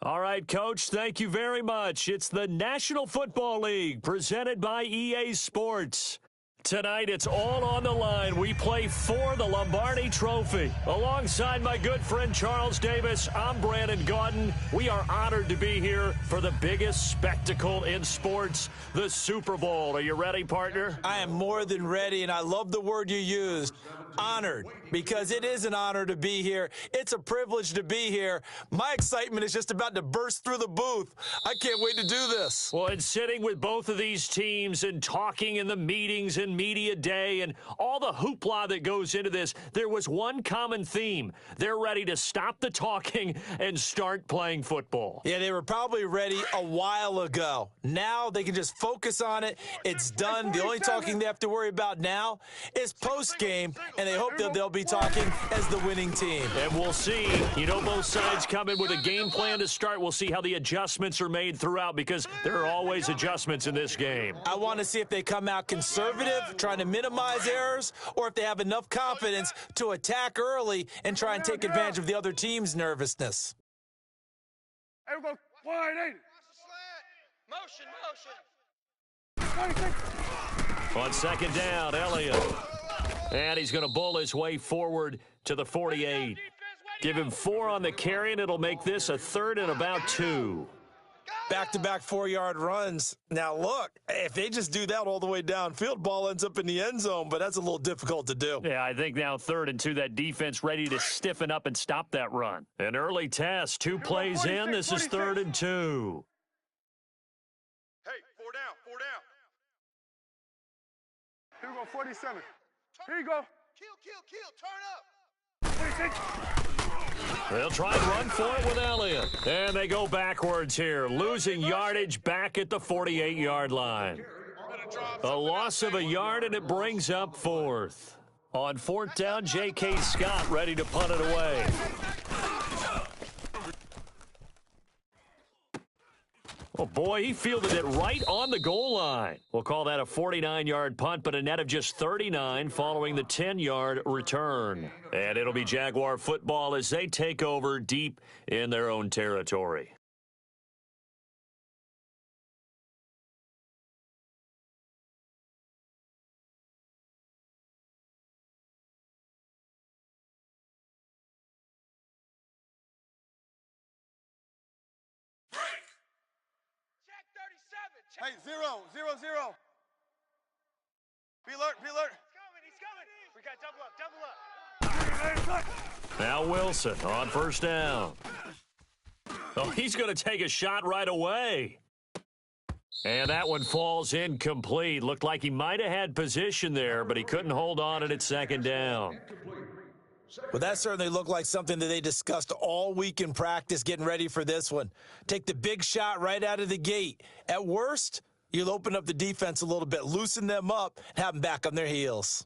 All right, Coach, thank you very much. It's the National Football League presented by EA Sports. Tonight, it's all on the line. We play for the Lombardi Trophy. Alongside my good friend Charles Davis, I'm Brandon Gaudin. We are honored to be here for the biggest spectacle in sports, the Super Bowl. Are you ready, partner? I am more than ready, and I love the word you used, honored, because it is an honor to be here. It's a privilege to be here. My excitement is just about to burst through the booth. I can't wait to do this. Well, and sitting with both of these teams and talking in the meetings and media day and all the hoopla that goes into this, there was one common theme. They're ready to stop the talking and start playing football. Yeah, they were probably ready a while ago. Now they can just focus on it. It's done. The only talking they have to worry about now is post-game, and they hope that they'll be talking as the winning team. And we'll see. You know, both sides come in with a game plan to start. We'll see how the adjustments are made throughout, because there are always adjustments in this game. I want to see if they come out conservative, trying to minimize errors, or if they have enough confidence to attack early and try and take advantage of the other team's nervousness. Hey, we go 180. Motion. On second down, Elliott. And he's going to bull his way forward to the 48. Give him 4 on the carry, and it'll make this a 3rd and about 2. Back-to-back 4-yard runs. Now, look, if they just do that all the way downfield, ball ends up in the end zone, but that's a little difficult to do. Yeah, I think now 3rd and 2, that defense ready to stiffen up and stop that run. An early test, 2 plays in. This is 3rd and 2. Hey, 4 down, 4 down. Here we go, 47. Here you go. Kill, turn up. 26. They'll try and run for it with Elliott. And they go backwards here, losing yardage back at the 48-yard line. A loss of a yard, and it brings up 4th. On 4th down, J.K. Scott ready to punt it away. Oh, boy, he fielded it right on the goal line. We'll call that a 49-yard punt, but a net of just 39 following the 10-yard return. And it'll be Jaguar football as they take over deep in their own territory. Hey, 0, 0, 0. Be alert, be alert. He's coming. We got double up. Now Wilson on 1st down. Oh, he's going to take a shot right away. And that one falls incomplete. Looked like he might have had position there, but he couldn't hold on at 2nd down. Well, that certainly looked like something that they discussed all week in practice getting ready for this one. Take the big shot right out of the gate. At worst, you'll open up the defense a little bit, loosen them up, and have them back on their heels.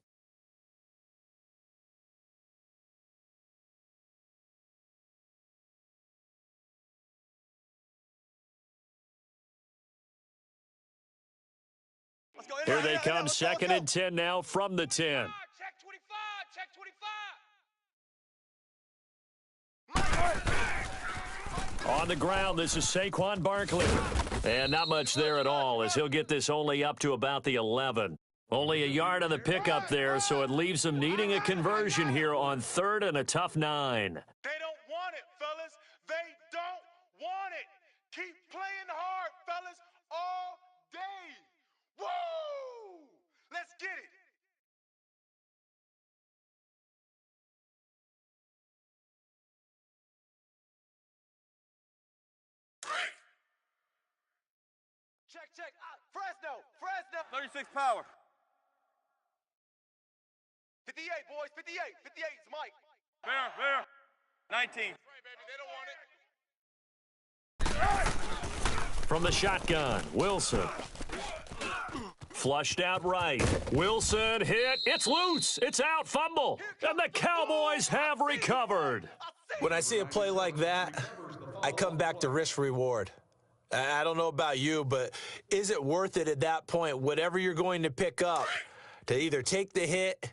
Here they come, 2nd and 10 now from the 10. Check 25, check 25. On the ground, this is Saquon Barkley. And not much there at all, as he'll get this only up to about the 11. Only a yard on the pickup there, so it leaves them needing a conversion here on 3rd and a tough 9. They don't want it, fellas. They don't want it. Keep playing hard, fellas, all day. Woo! Let's get it. Check. Fresno. 36 power. 58, boys. 58. 58 is Mike. Bear. 19. Right, baby. They don't want it. From the shotgun, Wilson. Flushed out right. Wilson hit. It's loose. It's out. Fumble. And the Cowboys have recovered. When I see a play like that, I come back to risk reward. I don't know about you, but is it worth it at that point, whatever you're going to pick up, to either take the hit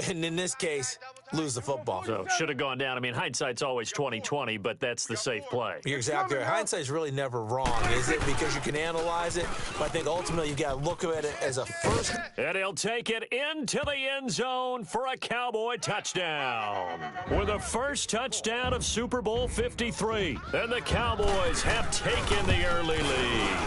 And in this case, lose the football. So should have gone down. I mean, hindsight's always 20/20, but that's the safe play. You're exactly right. Hindsight's really never wrong, is it? Because you can analyze it, but I think ultimately you got to look at it as a first. And he'll take it into the end zone for a Cowboy touchdown. With the first touchdown of Super Bowl 53. And the Cowboys have taken the early lead.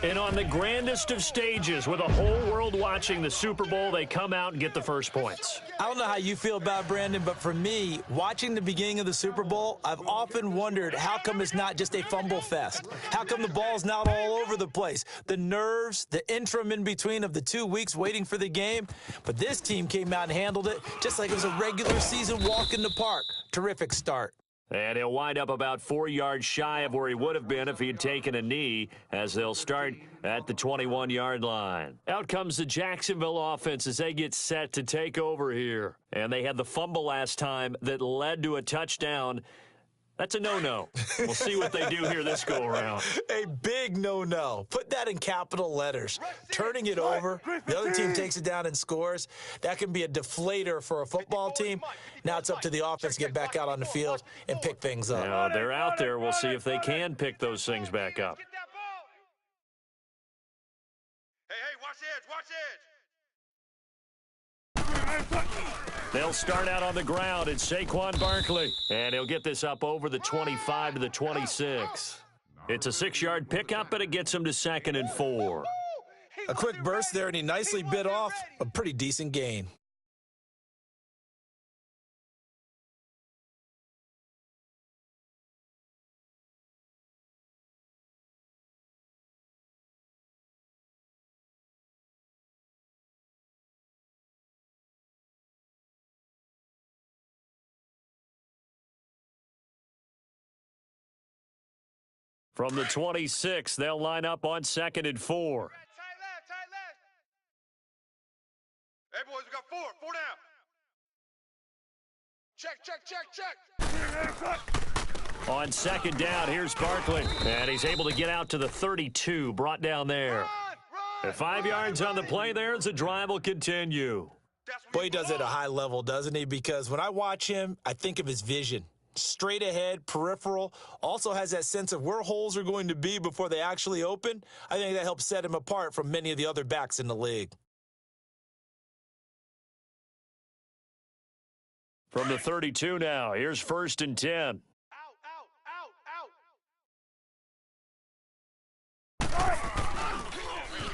And on the grandest of stages, with the whole world watching the Super Bowl, they come out and get the first points. I don't know how you feel about it, Brandon, but for me, watching the beginning of the Super Bowl, I've often wondered how come it's not just a fumble fest? How come the ball's not all over the place? The nerves, the interim in between of the 2 weeks waiting for the game. But this team came out and handled it just like it was a regular season walk in the park. Terrific start. And he'll wind up about 4 yards shy of where he would have been if he had taken a knee, as they'll start at the 21-yard line. Out comes the Jacksonville offense as they get set to take over here. And they had the fumble last time that led to a touchdown. That's a no-no. We'll see what they do here this go-around. A big no-no. Put that in capital letters. Turning it over, the other team takes it down and scores. That can be a deflator for a football team. Now it's up to the offense to get back out on the field and pick things up. Now, they're out there. We'll see if they can pick those things back up. Hey, watch the edge, watch the edge. They'll start out on the ground. It's Saquon Barkley. And he'll get this up over the 25 to the 26. It's a 6-yard pickup, and it gets him to 2nd and 4. A quick burst there, and he nicely bit off a pretty decent gain. From the 26, they'll line up on 2nd and 4. Tight left. Hey, boys, we got 4 down. Check. On 2nd down, here's Barkley. And he's able to get out to the 32, brought down there. At 5 yards on the play there as the drive will continue. Boy, he does it at a high level, doesn't he? Because when I watch him, I think of his vision. Straight ahead, peripheral, also has that sense of where holes are going to be before they actually open. I think that helps set him apart from many of the other backs in the league. From the 32 now, here's 1st and 10.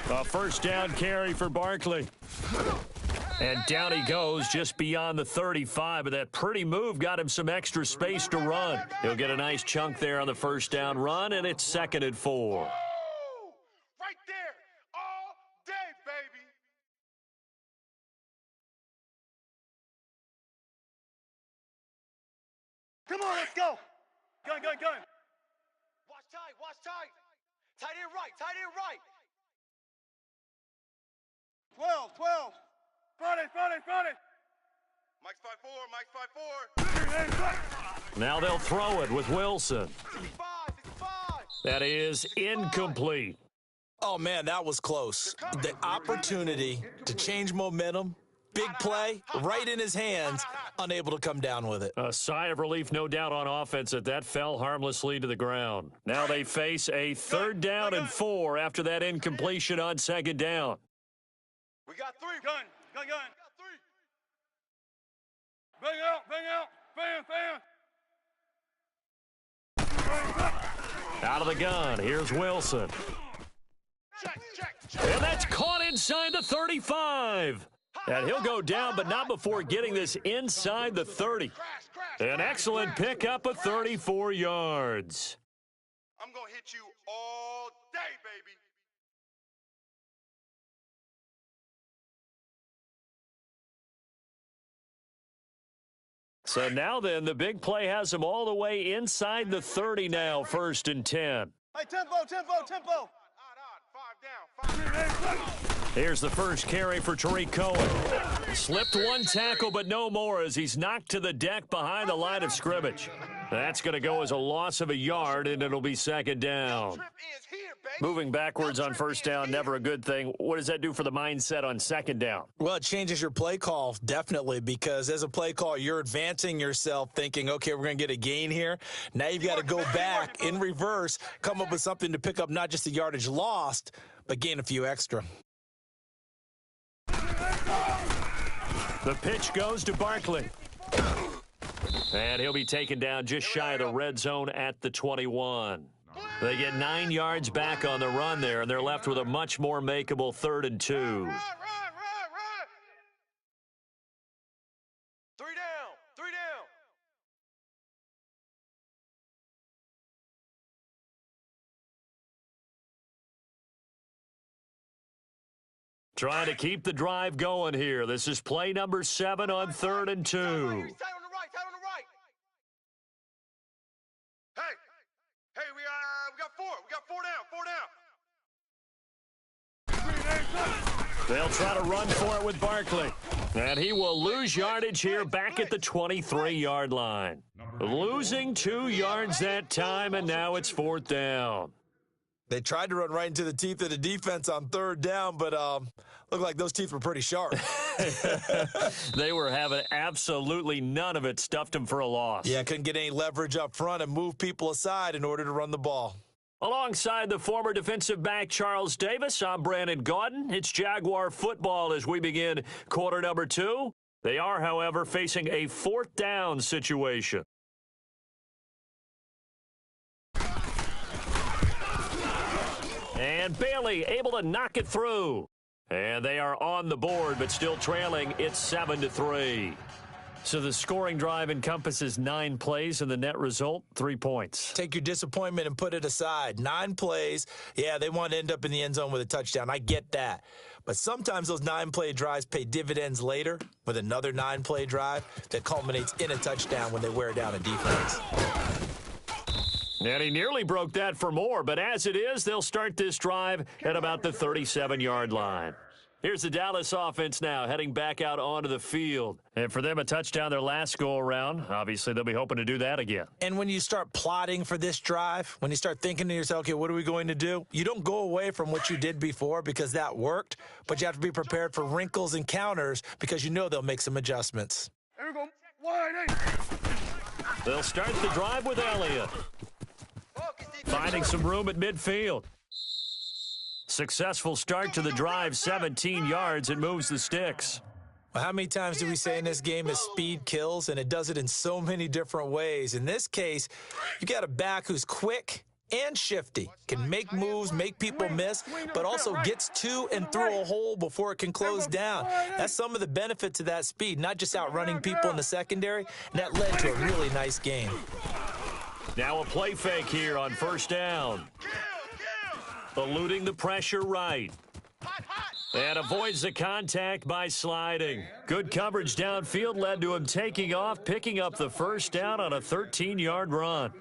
A first down carry for Barkley. And down he goes just beyond the 35, but that pretty move got him some extra space to run. He'll get a nice chunk there on the first down run, and it's 2nd and 4. Right there, all day, baby. Come on, let's go. Gun. Watch tight. Tight end right. 12. Front it. Mike's 5'4". Now they'll throw it with Wilson. 65. That is incomplete. Oh, man, that was close. The opportunity to change momentum, big play, right in his hands, unable to come down with it. A sigh of relief, no doubt, on offense that fell harmlessly to the ground. Now they face a 3rd down and 4 after that incompletion on 2nd down. We got 3. Gun. Bang out. Fan. Out of the gun, here's Wilson. Check. And that's caught inside the 35. And he'll go down, but not before getting this inside the 30. An excellent pickup of 34 yards. I'm going to hit you all day, baby. So now then, the big play has him all the way inside the 30 now, 1st and 10. Hey, tempo. Odd. 5 down. Here's the first carry for Tariq Cohen. Slipped one tackle, but no more as he's knocked to the deck behind the line of scrimmage. That's going to go as a loss of a yard, and it'll be 2nd down. Trip is here, baby. Moving backwards on first down, never a good thing. What does that do for the mindset on second down? Well, it changes your play call, definitely, because as a play call, you're advancing yourself thinking, okay, we're going to get a gain here. Now you've got to go back in reverse, come up with something to pick up not just the yardage lost, but gain a few extra. The pitch goes to Barkley. And he'll be taken down just shy of the red zone at the 21. They get 9 yards back on the run there, and they're left with a much more makeable 3rd and 2. Run. 3 down. Trying to keep the drive going here. This is play number 7 on 3rd and 2. Tight on the right. Hey, we got 4. We got 4 down. They'll try to run for it with Barkley. And he will lose yardage here back at the 23-yard line. Losing 2 yards that time, and now it's 4th down. They tried to run right into the teeth of the defense on 3rd down, but looked like those teeth were pretty sharp. They were having absolutely none of it, stuffed them for a loss. Yeah, couldn't get any leverage up front and move people aside in order to run the ball. Alongside the former defensive back Charles Davis, I'm Brandon Gaudin. It's Jaguar football as we begin quarter number 2. They are, however, facing a 4th down situation. And Bailey able to knock it through. And they are on the board, but still trailing. It's 7-3. So the scoring drive encompasses 9 plays, and the net result, 3 points. Take your disappointment and put it aside. 9 plays. Yeah, they want to end up in the end zone with a touchdown. I get that. But sometimes those 9-play drives pay dividends later with another 9-play drive that culminates in a touchdown when they wear down a defense. And he nearly broke that for more, but as it is, they'll start this drive at about the 37-yard line. Here's the Dallas offense now, heading back out onto the field. And for them, a touchdown their last go-around. Obviously, they'll be hoping to do that again. And when you start plotting for this drive, when you start thinking to yourself, okay, what are we going to do? You don't go away from what you did before because that worked, but you have to be prepared for wrinkles and counters because you know they'll make some adjustments. Here we go. Wide 8. They'll start the drive with Elliott. Finding some room at midfield. Successful start to the drive, 17 yards. It moves the sticks. Well, how many times do we say in this game is speed kills, and it does it in so many different ways. In this case, you got a back who's quick and shifty, can make moves, make people miss, but also gets to and through a hole before it can close down. That's some of the benefits of that speed, not just outrunning people in the secondary, and that led to a really nice game. Now a play fake here on first down. Eluding the pressure right. And avoids the contact by sliding. Good coverage downfield led to him taking off, picking up the first down on a 13-yard run.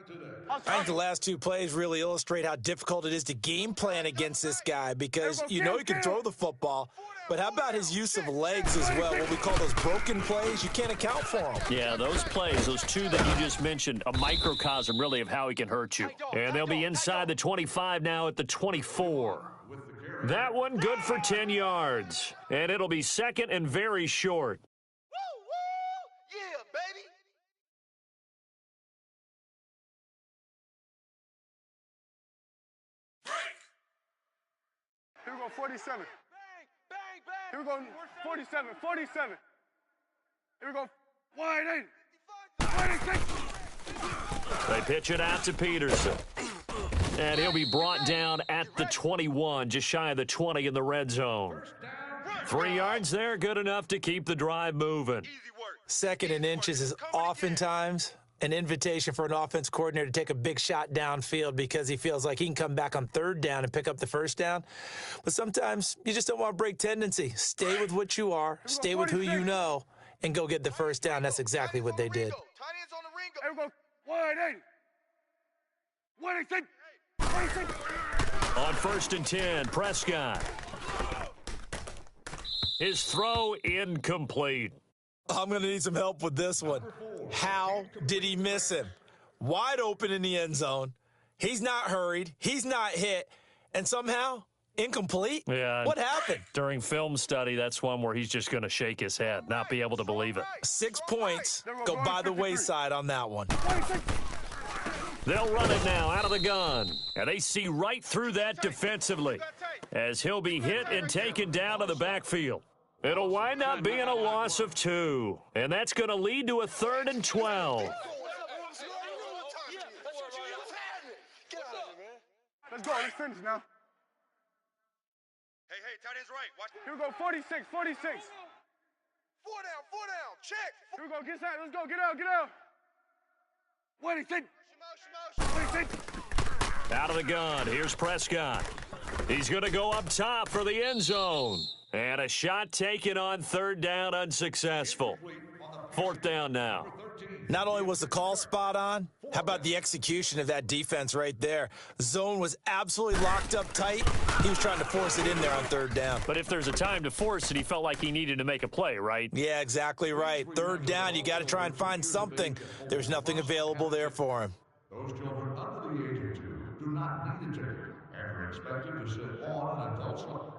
I think the last 2 plays really illustrate how difficult it is to game plan against this guy because you know he can throw the football, but how about his use of legs as well, what we call those broken plays? You can't account for them. Yeah, those plays, those 2 that you just mentioned, a microcosm really of how he can hurt you. And they'll be inside the 25 now at the 24. That one good for 10 yards. And it'll be second and very short. Woo! Yeah, baby! Here we go, 47. Bang! Here we go, 47. Here we go, wide 8. They pitch it out to Peterson. And he'll be brought down at the 21, just shy of the 20 in the red zone. 3 yards there, good enough to keep the drive moving. 2nd and inches is oftentimes an invitation for an offense coordinator to take a big shot downfield because he feels like he can come back on 3rd down and pick up the first down. But sometimes you just don't want to break tendency. Stay with what you are, stay with who you know, and go get the first down. That's exactly what they did. Here we go, wide 8. Wide 8. On 1st and 10, Prescott. His throw incomplete. I'm going to need some help with this one. How did he miss him? Wide open in the end zone. He's not hurried. He's not hit. and somehow incomplete? Yeah. What happened? During film study, that's one where he's just going to shake his head, not be able to believe it. 6 points go by the wayside on that one. They'll run it now out of the gun. And they see right through that defensively as he'll be hit and taken down to the backfield. It'll wind up being a loss of 2. And that's going to lead to a 3rd and 12. Let's go. Let's finish now. Hey, tight end's right. Watch. Here we go. 46. 46. 4 down. Check. Here we go. Get inside. Let's go. Get out. What is it? Out of the gun. Here's Prescott. He's going to go up top for the end zone. And a shot taken on 3rd down, unsuccessful. 4th down now. Not only was the call spot on, how about the execution of that defense right there? Zone was absolutely locked up tight. He was trying to force it in there on 3rd down. But if there's a time to force it, he felt like he needed to make a play, right? Yeah, exactly right. 3rd down, you got to try and find something. There's nothing available there for him. Those children under the age of 2 do not need a ticket and are expected to sit on an adult slot.